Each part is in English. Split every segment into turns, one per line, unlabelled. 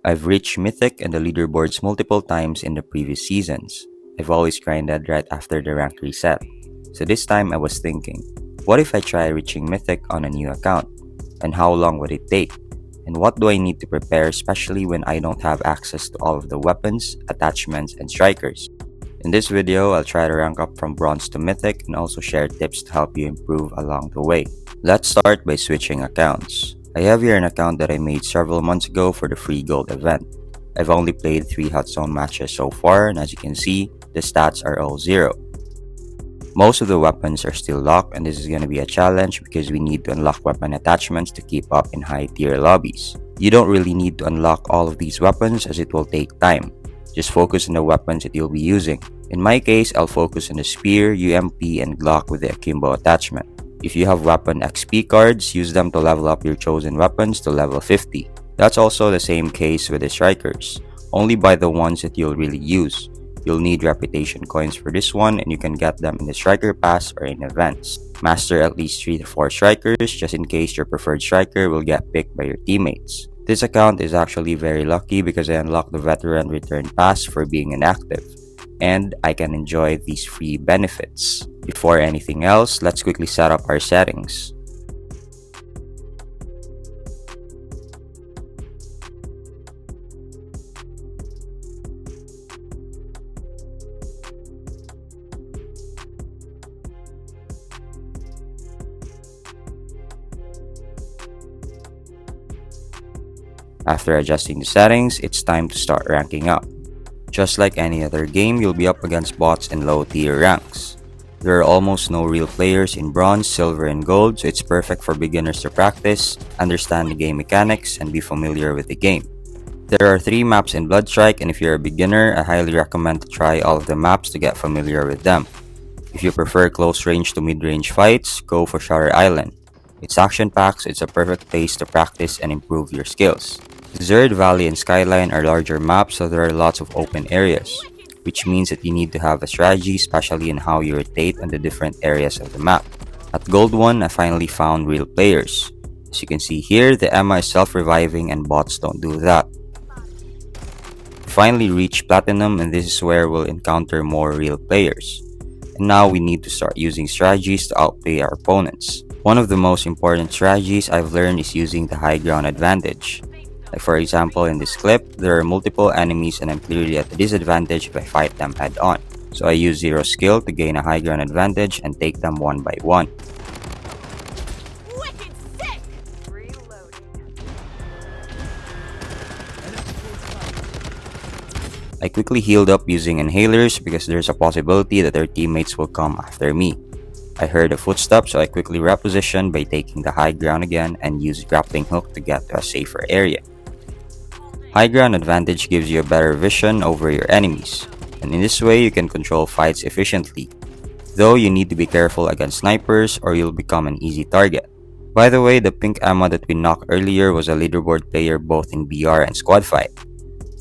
I've reached Mythic and the leaderboards multiple times in the previous seasons. I've always grinded right after the rank reset. So this time I was thinking, what if I try reaching Mythic on a new account? And how long would it take? And what do I need to prepare, especially when I don't have access to all of the weapons, attachments, and strikers? In this video, I'll try to rank up from Bronze to Mythic and also share tips to help you improve along the way. Let's start by switching accounts. I have here an account that I made several months ago for the free gold event. I've only played 3 hot zone matches so far, and as you can see, the stats are all 0. Most of the weapons are still locked, and this is going to be a challenge because we need to unlock weapon attachments to keep up in high tier lobbies. You don't really need to unlock all of these weapons as it will take time. Just focus on the weapons that you'll be using. In my case, I'll focus on the Spear, UMP, and Glock with the Akimbo attachment. If you have weapon XP cards, use them to level up your chosen weapons to level 50. That's also the same case with the strikers. Only buy the ones that you'll really use. You'll need reputation coins for this one, and you can get them in the striker pass or in events. Master at least 3 to 4 strikers just in case your preferred striker will get picked by your teammates. This account is actually very lucky because I unlocked the veteran return pass for being inactive, and I can enjoy these free benefits. Before anything else, let's quickly set up our settings. After adjusting the settings, it's time to start ranking up. Just like any other game, you'll be up against bots in low tier ranks. There are almost no real players in Bronze, Silver, and Gold, so it's perfect for beginners to practice, understand the game mechanics, and be familiar with the game. There are 3 maps in Bloodstrike, and if you're a beginner, I highly recommend to try all of the maps to get familiar with them. If you prefer close range to mid-range fights, go for Shutter Island. It's action-packed, so it's a perfect place to practice and improve your skills. Zerd Valley and Skyline are larger maps, so there are lots of open areas, which means that you need to have a strategy, especially in how you rotate on the different areas of the map. At Gold 1, I finally found real players. As you can see here, the Emma is self-reviving and bots don't do that. We finally reached Platinum, and this is where we'll encounter more real players. And now we need to start using strategies to outplay our opponents. One of the most important strategies I've learned is using the high ground advantage. Like for example, in this clip, there are multiple enemies and I'm clearly at a disadvantage if I fight them head on. So I use 0 skill to gain a high ground advantage and take them one by one. I quickly healed up using inhalers because there's a possibility that their teammates will come after me. I heard a footstep, so I quickly repositioned by taking the high ground again and used grappling hook to get to a safer area. High ground advantage gives you a better vision over your enemies, and in this way you can control fights efficiently, though you need to be careful against snipers or you'll become an easy target. By the way, the pink Emma that we knocked earlier was a leaderboard player both in BR and squad fight.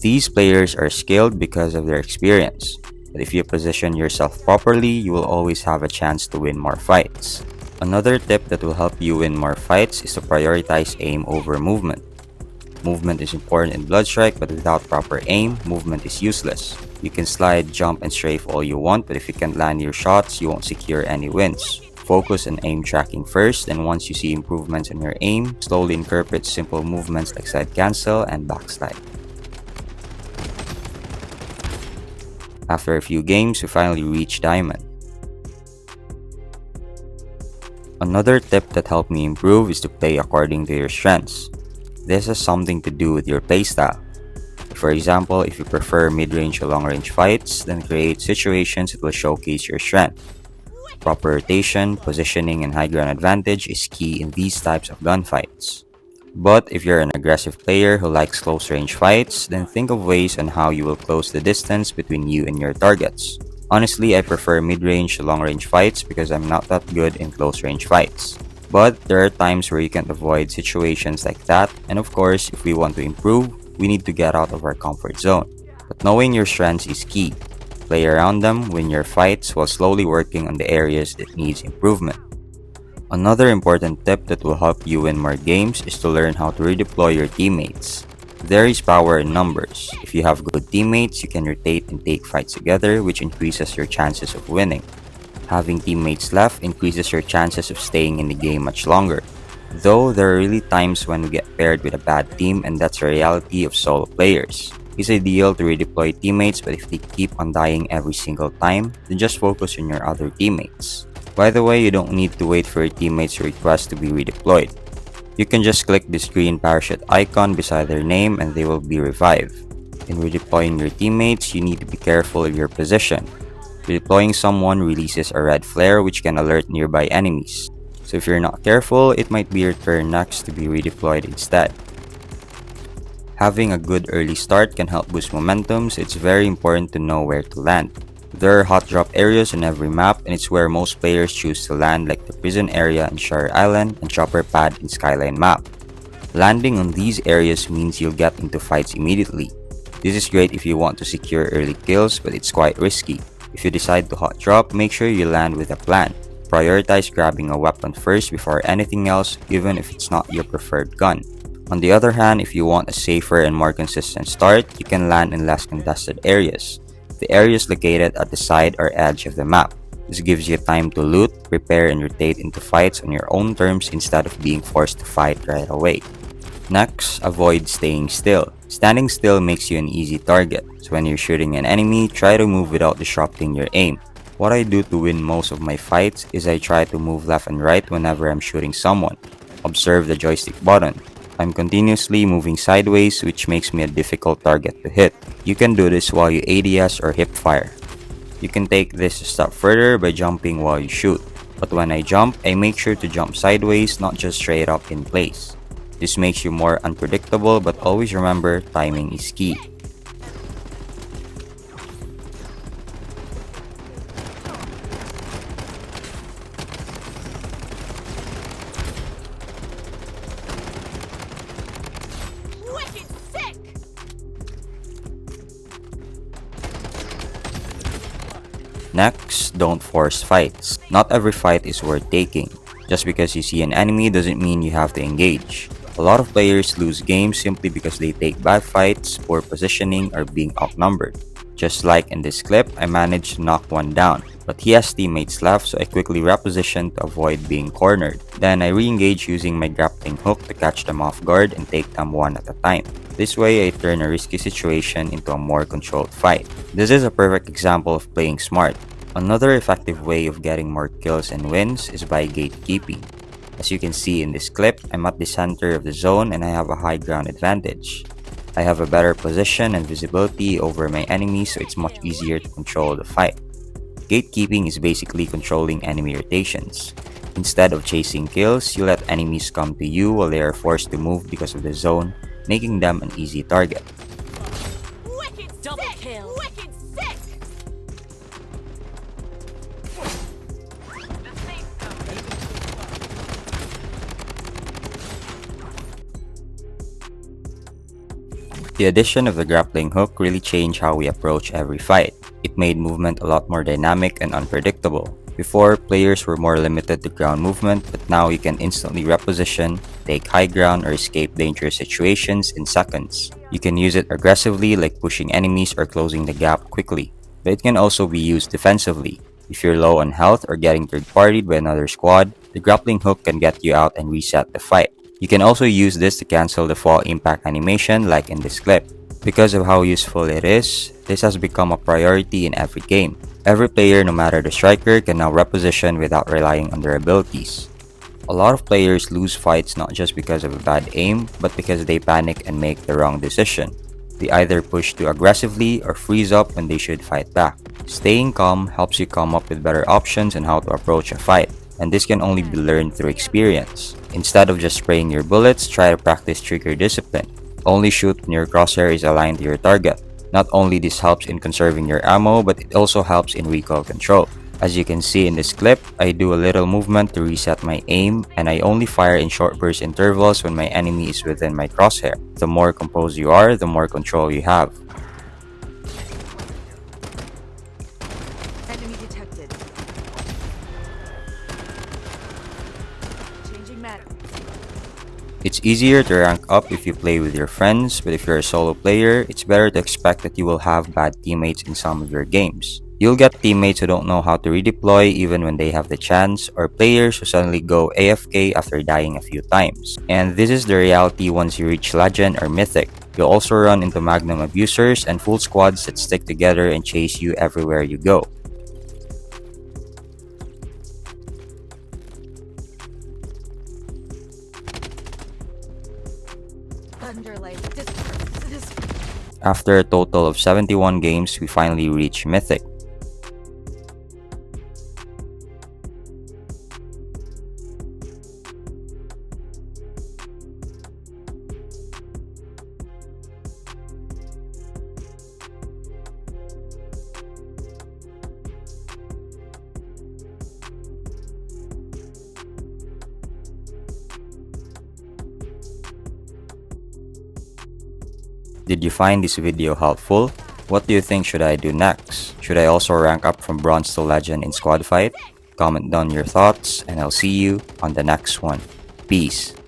These players are skilled because of their experience, but if you position yourself properly, you will always have a chance to win more fights. Another tip that will help you win more fights is to prioritize aim over movement. Movement is important in Bloodstrike, but without proper aim, movement is useless. You can slide, jump, and strafe all you want, but if you can't land your shots, you won't secure any wins. Focus on aim tracking first, and once you see improvements in your aim, slowly incorporate simple movements like side cancel and backslide. After a few games, we finally reached Diamond. Another tip that helped me improve is to play according to your strengths. This has something to do with your playstyle. For example, if you prefer mid-range or long-range fights, then create situations that will showcase your strength. Proper rotation, positioning, and high ground advantage is key in these types of gunfights. But if you're an aggressive player who likes close-range fights, then think of ways on how you will close the distance between you and your targets. Honestly, I prefer mid-range to long-range fights because I'm not that good in close-range fights. But there are times where you can't avoid situations like that, and of course, if we want to improve, we need to get out of our comfort zone. But knowing your strengths is key. Play around them, win your fights while slowly working on the areas that needs improvement. Another important tip that will help you win more games is to learn how to redeploy your teammates. There is power in numbers. If you have good teammates, you can rotate and take fights together, which increases your chances of winning. Having teammates left increases your chances of staying in the game much longer. Though there are really times when we get paired with a bad team, and that's the reality of solo players. It's ideal to redeploy teammates, but if they keep on dying every single time, then just focus on your other teammates. By the way, you don't need to wait for your teammates' request to be redeployed. You can just click this green parachute icon beside their name and they will be revived. In redeploying your teammates, you need to be careful of your position. Redeploying someone releases a red flare which can alert nearby enemies. So if you're not careful, it might be your turn next to be redeployed instead. Having a good early start can help boost momentum, so it's very important to know where to land. There are hot drop areas on every map, and it's where most players choose to land, like the prison area in Shire Island and chopper pad in Skyline map. Landing on these areas means you'll get into fights immediately. This is great if you want to secure early kills, but it's quite risky. If you decide to hot drop, make sure you land with a plan. Prioritize grabbing a weapon first before anything else, even if it's not your preferred gun. On the other hand, if you want a safer and more consistent start, you can land in less contested areas. The areas located at the side or edge of the map. This gives you time to loot, prepare, and rotate into fights on your own terms instead of being forced to fight right away. Next, avoid staying still. Standing still makes you an easy target, so when you're shooting an enemy, try to move without disrupting your aim. What I do to win most of my fights is I try to move left and right whenever I'm shooting someone. Observe the joystick button. I'm continuously moving sideways, which makes me a difficult target to hit. You can do this while you ADS or hip fire. You can take this a step further by jumping while you shoot. But when I jump, I make sure to jump sideways, not just straight up in place. This makes you more unpredictable, but always remember, timing is key. Next, don't force fights. Not every fight is worth taking. Just because you see an enemy doesn't mean you have to engage. A lot of players lose games simply because they take bad fights, poor positioning, or being outnumbered. Just like in this clip, I managed to knock one down, but he has teammates left, so I quickly repositioned to avoid being cornered. Then I re-engage using my grappling hook to catch them off guard and take them one at a time. This way, I turn a risky situation into a more controlled fight. This is a perfect example of playing smart. Another effective way of getting more kills and wins is by gatekeeping. As you can see in this clip, I'm at the center of the zone and I have a high ground advantage. I have a better position and visibility over my enemies, so it's much easier to control the fight. Gatekeeping is basically controlling enemy rotations. Instead of chasing kills, you let enemies come to you while they are forced to move because of the zone, making them an easy target.
Wicked double kill. Wicked sick.
The addition of the grappling hook really changed how we approach every fight. It made movement a lot more dynamic and unpredictable. Before, players were more limited to ground movement, but now you can instantly reposition, take high ground, or escape dangerous situations in seconds. You can use it aggressively, like pushing enemies or closing the gap quickly. But it can also be used defensively. If you're low on health or getting third-partied by another squad, the grappling hook can get you out and reset the fight. You can also use this to cancel the fall impact animation like in this clip. Because of how useful it is, this has become a priority in every game. Every player, no matter the striker, can now reposition without relying on their abilities. A lot of players lose fights not just because of a bad aim, but because they panic and make the wrong decision. They either push too aggressively or freeze up when they should fight back. Staying calm helps you come up with better options on how to approach a fight, and this can only be learned through experience. Instead of just spraying your bullets, try to practice trigger discipline. Only shoot when your crosshair is aligned to your target. Not only this helps in conserving your ammo, but it also helps in recoil control. As you can see in this clip, I do a little movement to reset my aim, and I only fire in short burst intervals when my enemy is within my crosshair. The more composed you are, the more control you have.
Enemy detected. Changing map.
It's easier to rank up if you play with your friends, but if you're a solo player, it's better to expect that you will have bad teammates in some of your games. You'll get teammates who don't know how to redeploy even when they have the chance, or players who suddenly go AFK after dying a few times. And this is the reality once you reach Legend or Mythic. You'll also run into Magnum abusers and full squads that stick together and chase you everywhere you go. After a total of 71 games, we finally reach Mythic. Did you find this video helpful? What do you think should I do next? Should I also rank up from Bronze to Legend in Squad Fight? Comment down your thoughts and I'll see you on the next one. Peace.